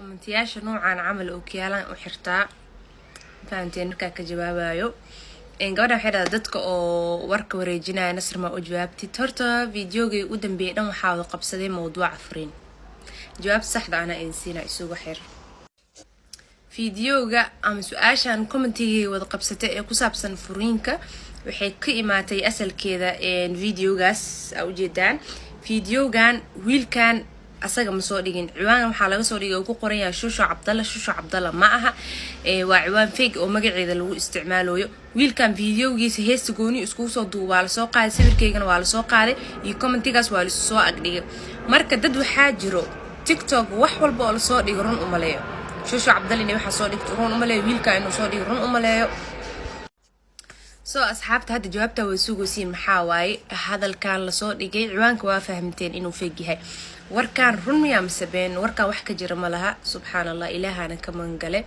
كومنتياش نوعا عمل اوكيالا وحرتا فانتين مركا كجوابايو gabadha waxay dhahdaa dadka oo warka wareejinaya nasr ma u jawaabtid horta videoga u dambeeyay dhan waxa uu qabsaday mowduuca furiin jawaab saxda ana insiina isugu xir videoga ama su'aashan commentiga wada qabsatay ee ku saabsan furiinka waxay ka imaatay asalkeeda videogaas u jeedaan videogan wiilkan asaga ma soo dhigin ciwaan waxa laga soo dhigay ku qoran yahay shushu Cabdalla ma aha waa ciwaan fake oo magaceeda lagu isticmaalayo wiilkan videogiisa heesta gooni isku soo duubaa la soo qaaday sawirkeygana waa la soo qaaday iyo commentigaas waa la soo agdhigay marka dad waxa jiro TikTok wax walba oo la soo dhigo run u maleeyo shushu Cabdalla inay waxa soo dhigto run u maleeyo wiilka inuu soo dhigo run u maleeyo soo asxaabta hadda jawaabta way suugaysiin maxaa waaye hadalkan la soo dhigay ciwaanka waa fahamteen inuu fake yahay warkaan run miyaa masabeen warkaan wax ka jira ma laha subxaanallah ilaahana ka mangale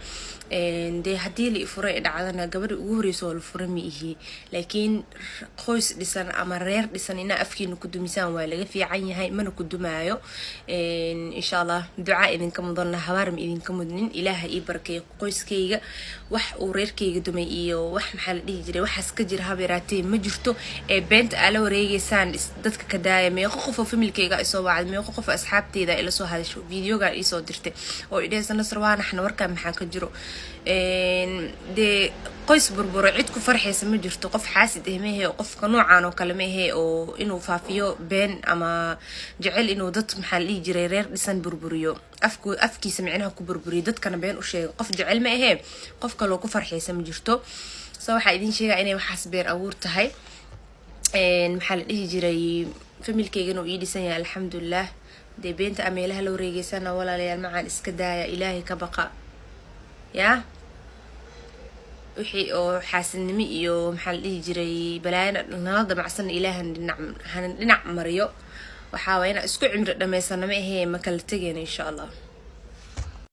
dee haddii la furay dhacdana gabadha ugu horeyso oo la furay ma ihi laakiin qoys dhisan ama reer dhisan ina afkiina ku dumisaan waa laga fiican yahay mana ku dumaayo insha Allah ducaa idinka mudan habaar ma idinka mudnin ilaaha ii barakeeyo qoyskayga wax uu reerkayga dumay iyo wax maxaa la dhihi jiray waxaas ka jira habeeraatee ma jirto ee beenta ala wareegaysaan dadka ka daaya meeqo qof oo familkayga ay soo wacday meeqo qof asxaabteeda ila soo hadasho videoga ay soo dirtay oo idheesa nasr waa naxna warkaan maxaa ka jiro de qoys burburo cid ku farxaysa ma jirto qof xaasid ah meehe oo qofka noocan oo kale meehe oo inuu faafiyo been ama jecel inuu dad maxaa la dhihi jiray reer dhisan burburiyo afkiisa micnaha ku burburiyo dadkana been u sheego qof jecel ma ahe qof kale oo ku farxaysa ma jirto soo waxa idin sheegaa inay waxaas been abuur tahay maxaa la dhihi jiray familkeygana uu ii dhisan yahay alxamdulillah dee beenta ameelaha la wareegaysana walaalayaal macaan iska daaya ilaahay ka baqa yaa wixii oo xaasidnimo iyo maxaa la dhihi jiray balaayana nala damacsan ilaahan dhinac mariyo waxaa waa inaan isku cimri dhammaysano ma ahee ma kala tegayna insha Allah